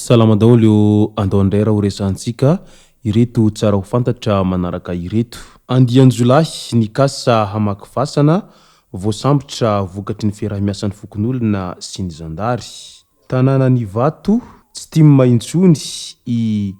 Salama daholo andao andraira ho resantsika ireto tsara ho fantatra manaraka ireto. Andian Jolay nikasa hamaky fasana voasambotra vokatry ny fiarah-miasan'ny fokon'olona sy ny zandary. Tanàna ny Vato tsy tia maintsony i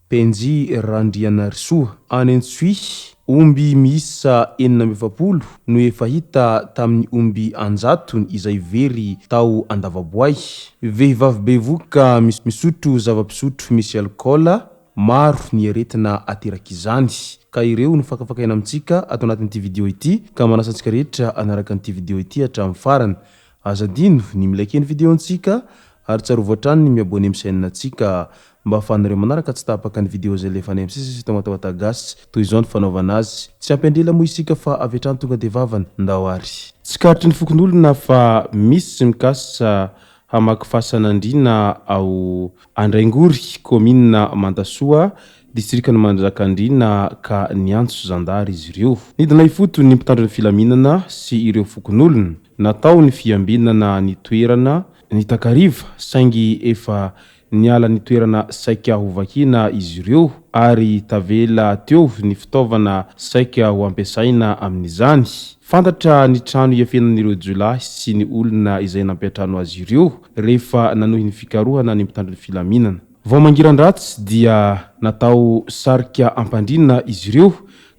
PNJ Randrianarisoa any Antsoy. Omby miisa 700 no efa hita tamin'ny omby anjatony izay very tao Andavaboay. Vehivavy bevoka misotro zava-pisotro misy alkôla maro ny aretina ateraka izany. Ka ireo no fakafakaina amintsika ato anatin'ity video ity, ka manasa antsika rehetra anaraka an'ity video ity hatramin'ny farany. Azadino ny milike ny video antsika ary tsarovo hatrany ny miabone amin'ny chaîne antsika mba ahafahanareo manaraka tsy tapaka ny video zay lefa any am'sisy tomatoatagasy toy izao ny fanaovana azy. Tsy ampendrela moa isika fa avy hatrany tonga de vavany ndao ary. Tsy karitry ny fokon'olona fa misy mikasa hamaky fasan'Andriana ao Andraingory, commune Mantasoa, district ny Manjakandriana ka niantso zandary izy ireo. Nidina ifoto ny mpitandro ny filaminana sy ireo fokon'olona. Natao ny fiambinana ny toerana ny takariva saingy efa niala ny toerana saika ho vakina izy ireo ary tavela teo ny fitaovana saika ho ampiasaina amin'izany. Fantatra ny trano iafenan'ireo Jolay sy ny olona izay nampiatrano azy ireo rehefa nanohy ny fikarohana ny mpitandro ny filaminana. Vao mangiran-dratsy dia natao sarika ampandrina izy ireo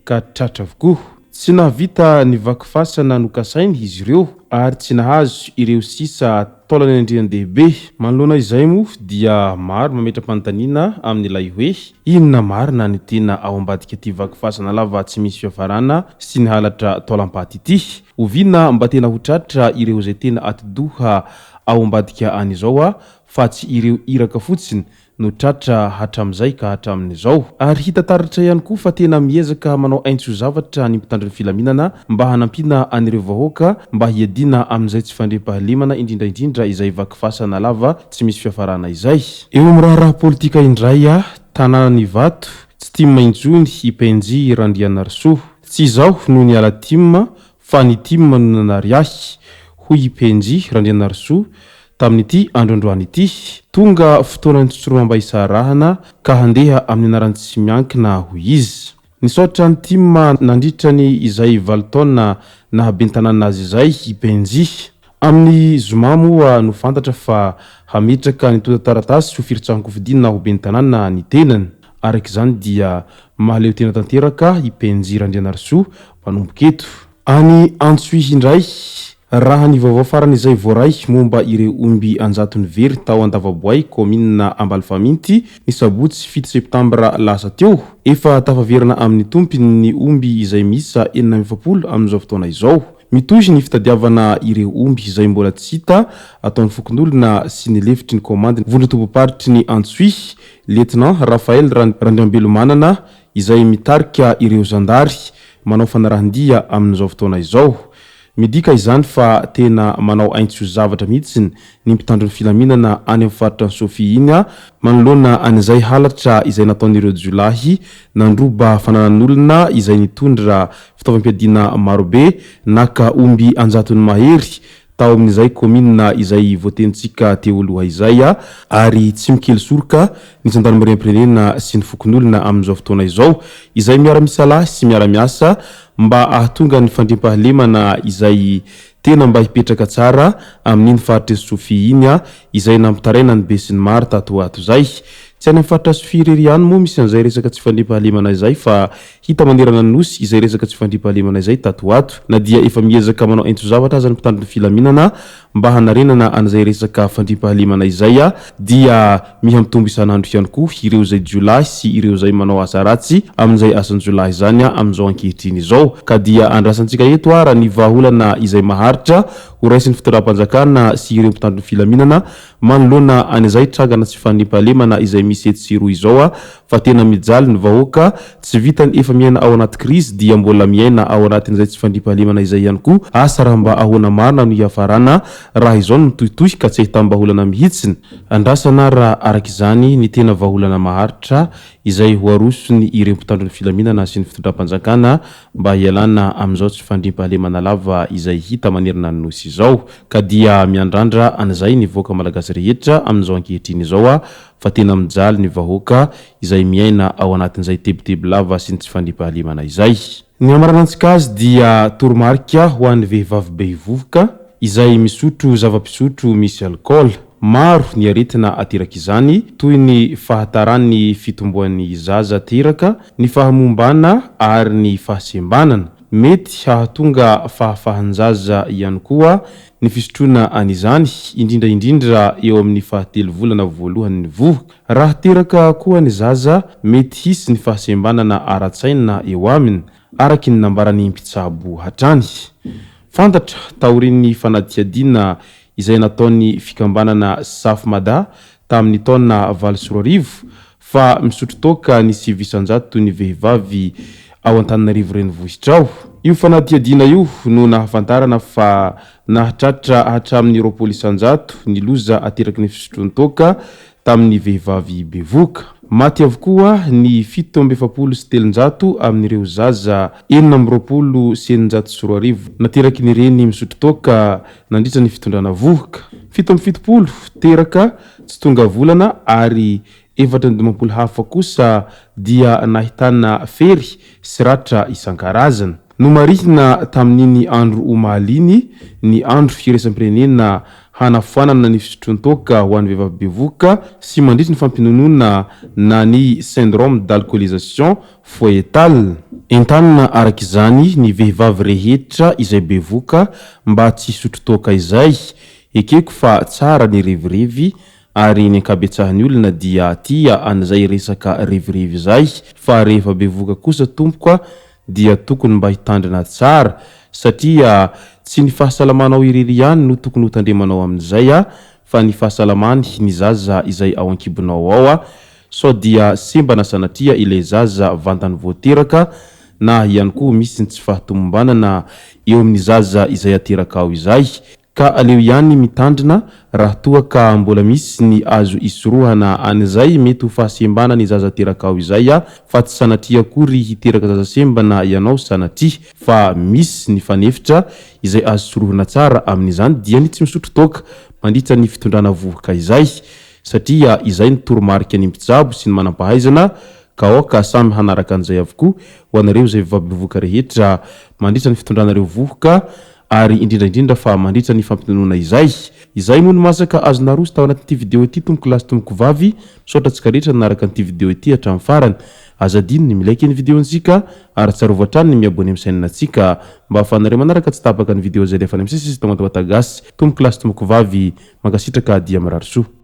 ka tratra avokoa. Tsy nahavita ny vaky fasana nokasainy izy ireo ary tsy nahazo ireo sisa taolana endriny dehibe. Manoloana izay moa dia maro mametra-panontaniana amin'ilay hoe inona marina ny tena ao ambadika ity vaky fasana lava tsy misy fiafarana sy ny halatra taolam-paty ity. Oviana mba tena ho tratra ireo izay tena atidoha ao ambadika an'izao fa tsy ireo iraka fotsiny no tratra hatramin'izay ka hatramin'izao. Ary hita taratra ihany koa fa tena miezaka manao aintso zavatra ny mpitandro ny filaminana mba hanampiana an'ireo vahoaka mba hiadina amin'izay tsy fandriam-pahalemana indrindraindrindra izay vaky fasana lava tsy misy fiafarana izay. Eo amin'ny raharaha politika indray tanàna ny Vato tsy tia maintsony i PNJ Randrianarisoa. Tsy izao no niala tim fa ny tim no nanariahy hoy i PNJ Randrianarisoa tamin'ity androandroany ity. Tonga fotoana ny tsotsoromamba isarahana ka handeha amin'ny anaran'ny tsy miankina hoy izy. Nisaotra ny tim nandritra ny izay 7 taona nahabe ny tanàna azy izay i PNJ. Amin'ny zoma moa no fantatra fa hametraka ny tota-taratasy ho firitsahan-kofidiana ho be ny tanàna ny tenany. Araka izany dia mahaleo tena tanteraka i PNJ Randrianarisoa manomboka eto. Any Antsoy indray raha ny vaovao farany izay voaray momba ireo omby anjatony very tao Andavaboay, commune Ambalifaminty ny sabotsy 7 septambra lasa teo. Efa tafaverina amin'ny tompony ny omby izay miisa 700 amin'izao fotoana izao. Mitohy ny fitadiavana ireo omby izay mbola tsy hita ataon'ny fokon'olona sy ny lefitry ny komandiny vondrotom-boaparitry ny Antsoy, Lieutenant Raphaël Randriambelomanana izay mitarika ireo zandary manao fanarahandia amin'izao fotoana izao. Midika izany fa tena manao aintso zavatra mihitsiny ny mpitandro ny filaminana any amin'ny faritra ny Sofia iny manoloana an'izay halatra izay nataon'ireo Jolay nandroba fananan'olona izay nitondra fitaovam-piadiana marobe naka omby anjatony mahery tao amin'izay commune izay voatentsika teo aloha izay ary tsy mikely soroka ny gendarmerie-pirenena sy ny fokon'olona amin'izao fotoana izao izay miara-misalahy sy miara-miasa mba ahatonga ny fandriam-pahalemana izay tena mba hipetraka tsara amin'iny faritra Sofia iny izay nampitaraina ny be sy ny maro tato ato zay. Tsy any amin'ny faritra Sofia irery ihany moa misy an'izay resaka tsy fandriam-pahalemana izay fa hita manerana ny nosy izay resaka tsy fandriam-pahalemana izay tato ato na dia efa miezaka manao aintso zavatra aza ny mpitandro ny filaminana mba hanarenana an'izay resaka fandriam-pahalemana izay dia mihampitombo isan'andro ihany koa ireo izay Jolay sy ireo izay manao asa ratsy amin'izay asan'ny Jolay izany amin'izao ankehitriny izao. Ka dia andrasantsika eto raha ny vahaolana izay maharitra ho raisin'ny fitondram-panjakana sy ireo mpitandro ny filaminana manoloana an'izay tragana tsy fandriam-pahalemana izay misy etsiro izao fa tena mijaly ny vahoaka tsy vitany efa miaina ao anaty krizy dia mbola miaina ao anatin'izay tsy fandrimpahalemana izay ihany koa asa raha mba ahoana marina no iafarana raha izao no mitohitohy ka tsy ahitam-baholana mihitsiny andrasana raha araka izany ny tena vaholana maharitra izay ho arosony ireo mpitandro ny filaminana sy ny fitondram-panjakana mba hialana amin'izao tsy fandrimpahalemana lava izay hita manerina ny nosy izao ka dia miandrandra an'izay ny voaka malagasy rehetra amin'izao ankehitriny izao fa tena mijaly ny vahoaka izay miaina ao anatin'izay tebotebo lava sy ny tsy fandrimpahalemana izay ny amaranantsika azy dia toromarika ho an'ny vehivavy be hivovoka izay misotro zava-pisotro misy alcool maro ny aretina ateraka izany toy ny fahatarany fitomboan'ny zaza teraka ny fahamombana ary ny fahasembanana mety hahatonga fahafahanjaza ihany koa ny fisotroana an'izany indrindraindrindra eo amin'ny fahatelo volana voalohan'ny vovoka raha teraka koa ny zaza mety hisy ny fahasembanana ara-tsaina eo aminy araky ny nambarany mpitsabo hatrany fantatra taorin'ny fanadihadiana izay nataony fikambanana Safmada tamin'ny taona 2024 fa misotro toka ny 900 ny vehivavy ao Antananarivo renivohitra ao io fanadihadiana io no nahafantarana fa nahatratra hatramin'ny 200 ny loza ateraky ny fisotroany toka tamin'ny vehivavy bevoka maty avokoa ny 770 amin'ireo zaza 420 nateraky ny reny misotro toka nandritra ny fitondrana vovoka 770 teraka tsy tonga volana ary 420 hafa kosa dia nahitana fery sy ratra isan-karazana no marihina tamin'iny andro omaliny ny andro firesampirenena hanafoanana ny fisotroany toka ho an'ny vehivavy bevoka sy mandritra ny fampinonona na ny syndrome d'alcoolisation foetale entanina araka izany ny vehivavy rehetra izay bevoka mba tsy hisotro toka izay ekeko fa tsara ny revirevy ary ny ankabetsahany olona dia tia an'izay resaka revirevy izay fa rehefa bevoka kosa tompoka dia tokony mba hitandrina tsara satria tsy ny fahasalamanao irery ihany no tokony ho tandremanao amin'izay fa ny fahasalamany ny zaza izay ao ankibonao ao sao dia sembana sanatria ilay zaza vantany voateraka na ihany koa misy ny tsy fahatomombanana eo amin'ny zaza izay ateraka ao izay ka aleo ihany mitandrina raha toa ka mbola misy ny azo isorohana an'izay mety ho fahasembana ny zaza teraka ao izay fa tsy sanatria akory hiteraka zaza sembana ianao sanatria fa misy ny fanefitra izay azo sorohana tsara amin'izany dia ny tsy misotro toka mandritra ny fitondrana vovoka izay satria izay ny toromarika ny mpitsabo sy ny manam-pahaizana ka oka samy hanaraka an'izay avokoa ho anareo izay vehivavy bevoka rehetra mandritra ny fitondranareo vovoka ary indrindraindrindra fa mandritra ny fampinonona izay moa no masaka azo naroso tao anatin'ity video ity tomoko lasy tomoko vavy misaotra antsika rehetra nanaraka an'ity video ity hatramin'ny farany azadiny ny milaiky ny videontsika ary tsarovatra trany ny miabony amin'ny chaîne antsika mba ahafahanareo manaraka tsy tapaka ny video zay rehefa ny misesy tomatoatagasy tomoko lasy tomoko vavy mankasitraka dia mirary soa